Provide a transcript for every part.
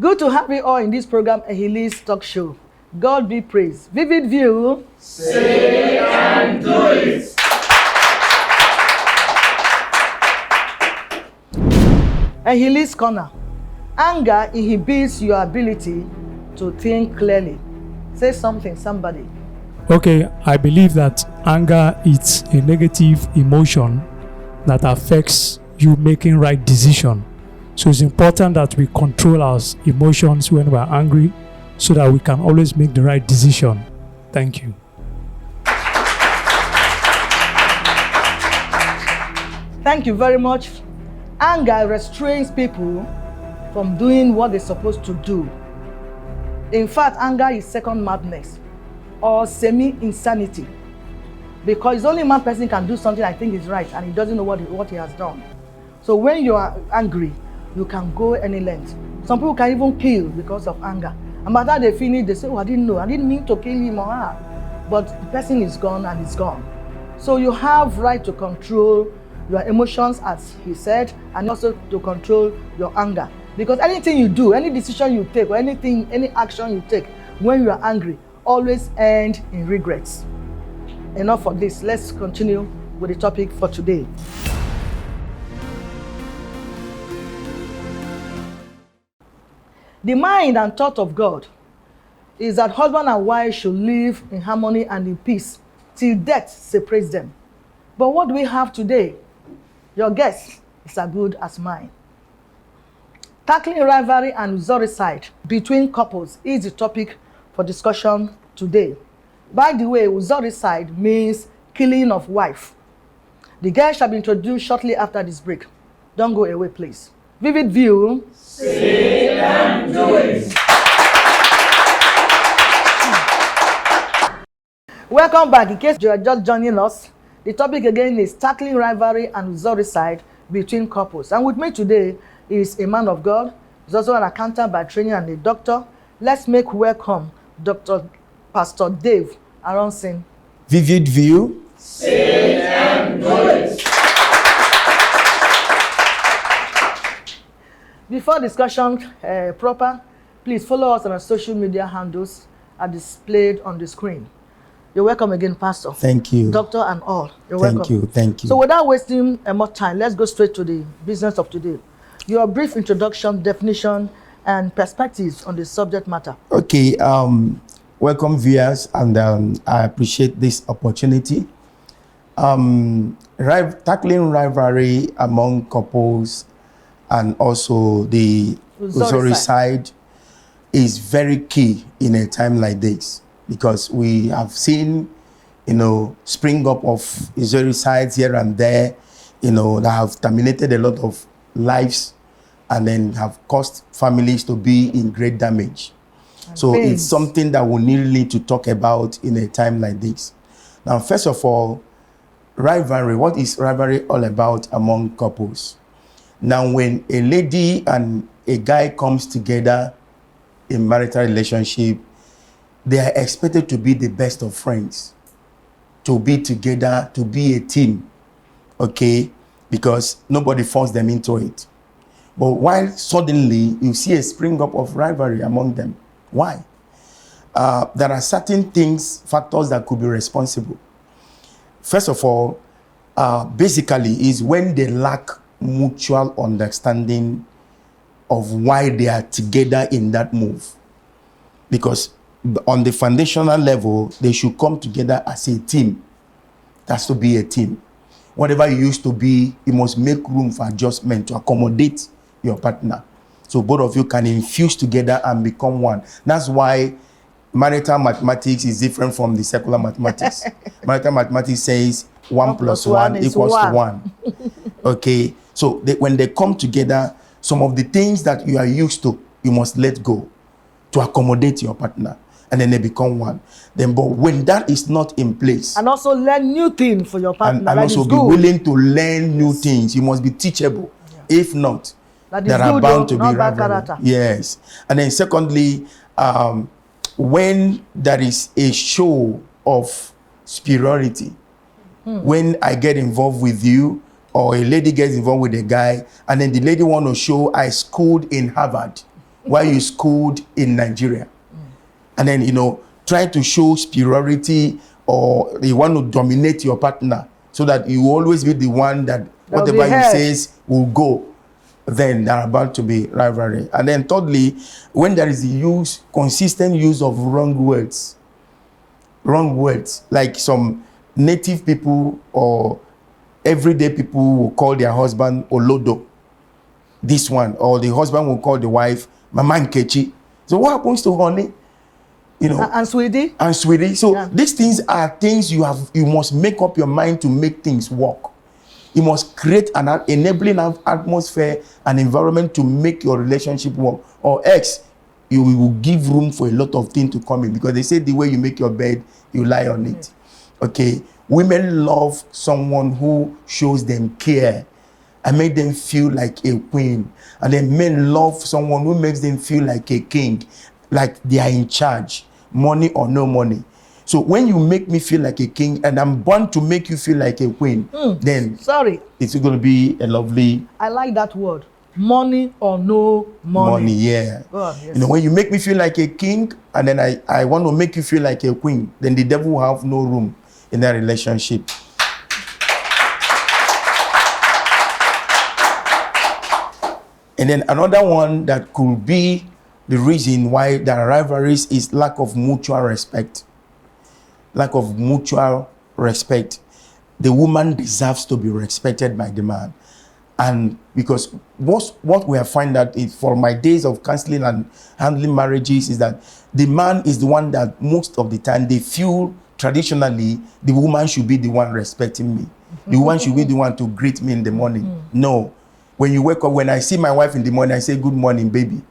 Good to have you all in this program, Ehili's Talk Show. God be praised. Vivid View. Say and do it. Ehili's Corner. Anger inhibits your ability to think clearly. Say something, somebody. Okay, I believe that anger is a negative emotion that affects you making right decision. So it's important that we control our emotions when we're angry so that we can always make the right decision. Thank you. Thank you very much. Anger restrains people from doing what they're supposed to do. In fact, anger is second madness or semi-insanity, because only one person can do something I think is right and he doesn't know what he has done. So when you are angry, you can go any length. Some people can even kill because of anger. And by the time they finish, they say, oh, I didn't know, I didn't mean to kill him or her. But the person is gone and it's gone. So you have right to control your emotions, as he said, and also to control your anger. Because anything you do, any decision you take, or any action you take when you are angry, always end in regrets. Enough of this. Let's continue with the topic for today. The mind and thought of God is that husband and wife should live in harmony and in peace till death separates them. But what do we have today? Your guess is as good as mine. Tackling rivalry and Uxoricide between couples is the topic for discussion today. By the way, Uxoricide means killing of wife. The guest shall be introduced shortly after this break. Don't go away, please. Vivid View. Say and do it. Welcome back. In case you are just joining us, the topic again is tackling rivalry and Uxoricide between couples. And with me today is a man of God. He's also an accountant by training and a doctor. Let's make welcome Pastor Dave Aronson. Vivid View. Say and do it. Before discussion proper, please follow us on our social media handles are displayed on the screen. You're welcome again, Pastor. Thank you. Doctor and all. You're welcome. Thank you. So without wasting more time, let's go straight to the business of today. Your brief introduction, definition, and perspectives on the subject matter. Okay, welcome viewers, and I appreciate this opportunity. Tackling rivalry among couples and also the Uxoricide is very key in a time like this, because we have seen, spring up of Uxoricides here and there, that have terminated a lot of lives and then have caused families to be in great damage. So it's something that we need to talk about in a time like this. Now, first of all, rivalry. What is rivalry all about among couples? Now, when a lady and a guy comes together in marital relationship, they are expected to be the best of friends, to be together, to be a team, okay? Because nobody forced them into it. But while suddenly you see a spring up of rivalry among them, why? There are certain factors that could be responsible. First of all, basically is when they lack mutual understanding of why they are together in that move. Because on the foundational level, they should come together as a team. That's to be a team. Whatever you used to be, you must make room for adjustment to accommodate your partner. So both of you can infuse together and become one. That's why marital mathematics is different from the secular mathematics. Marital mathematics says 1 plus 1 equals to 1. Okay, so when they come together, some of the things that you are used to, you must let go to accommodate your partner, and then they become one. But when that is not in place, and also learn new things for your partner, and also be willing to learn new things, you must be teachable. Yeah. If not, there are bound to be rivalry. Yes, and then secondly, when there is a show of superiority, when I get involved with you, or a lady gets involved with a guy, and then the lady want to show I schooled in Harvard, while you schooled in Nigeria. And then, try to show superiority, or you want to dominate your partner so that you will always be the one that whatever he says will go. Then there are about to be rivalry. And then thirdly, when there is consistent use of wrong words, like some native people or everyday people will call their husband Olodo, this one, or the husband will call the wife Mama Nkechi. So what happens to honey? And sweetie. So these things are things you must make up your mind to make things work. You must create an enabling atmosphere and environment to make your relationship work, or else you will give room for a lot of things to come in, because they say the way you make your bed, you lie on it. Okay, women love someone who shows them care and make them feel like a queen, and then men love someone who makes them feel like a king, like they are in charge, money or no money. So when you make me feel like a king and I'm born to make you feel like a queen, then it's going to be a lovely... I like that word. Money or no money. Yeah. God, yes. When you make me feel like a king and then I want to make you feel like a queen, then the devil will have no room in that relationship. And then another one that could be the reason why there are rivalries is lack of mutual respect. Lack of mutual respect. The woman deserves to be respected by the man. And because what we have found out is, for my days of counseling and handling marriages, is that the man is the one that most of the time they feel traditionally the woman should be the one respecting me. The woman should be the one to greet me in the morning. No. When you wake up, when I see my wife in the morning, I say, good morning, baby.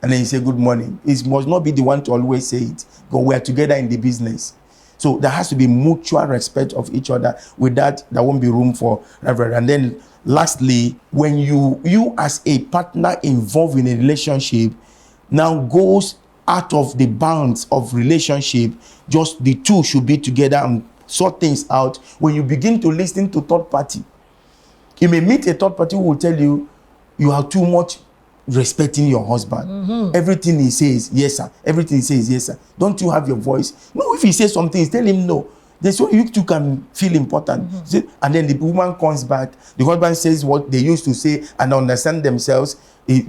And then you say, good morning. It must not be the one to always say it, because we are together in the business. So there has to be mutual respect of each other. With that, there won't be room for rivalry. And then lastly, when you as a partner involved in a relationship now goes out of the bounds of relationship, just the two should be together and sort things out. When you begin to listen to third party, you may meet a third party who will tell you, you are too much respecting your husband. Everything he says, yes sir. Everything he says, yes sir. Don't you have your voice? No, if he says something, tell him no. Then so you two can feel important. And then the woman comes back, the husband says what they used to say and understand themselves. The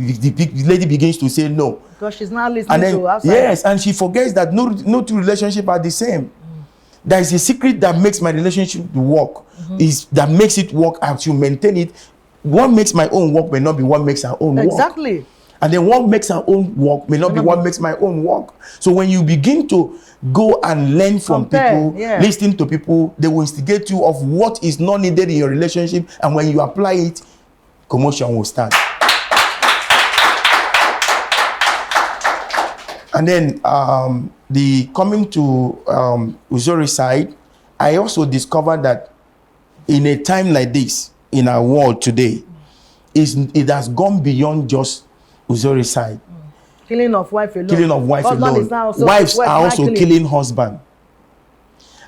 lady begins to say no. Because she's not listening to outside. Yes, and she forgets that no two relationships are the same. There is a secret that makes my relationship work. Is that makes it work as you maintain it. What makes my own work may not be what makes our own work. Exactly. And then what makes our own work may not be what makes my own work. So when you begin to go and learn from people, listen to people, they will instigate you of what is not needed in your relationship. And when you apply it, commotion will start. And then the coming to Uxoricide, I also discovered that in a time like this, in our world today, it has gone beyond just Uxoricide. Killing of wife alone. Killing of wife alone. Wives are also killing husband.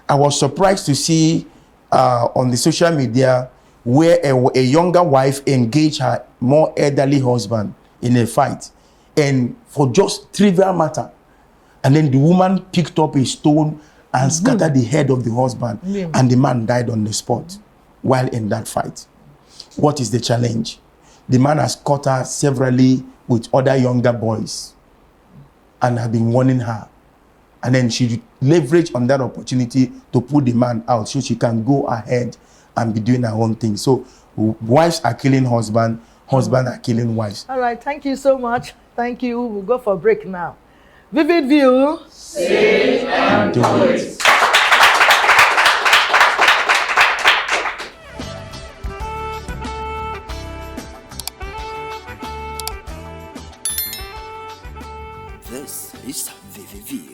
I was surprised to see on the social media where a younger wife engaged her more elderly husband in a fight, and for just trivial matter. And then the woman picked up a stone and scattered the head of the husband, and the man died on the spot while in that fight. What is the challenge? The man has caught her severally with other younger boys and have been warning her. And then she leveraged on that opportunity to put the man out so she can go ahead and be doing her own thing. So wives are killing husbands, husbands are killing wives. All right, thank you so much. Thank you. We'll go for a break now. Vivid View. Say and do it. This is VVV.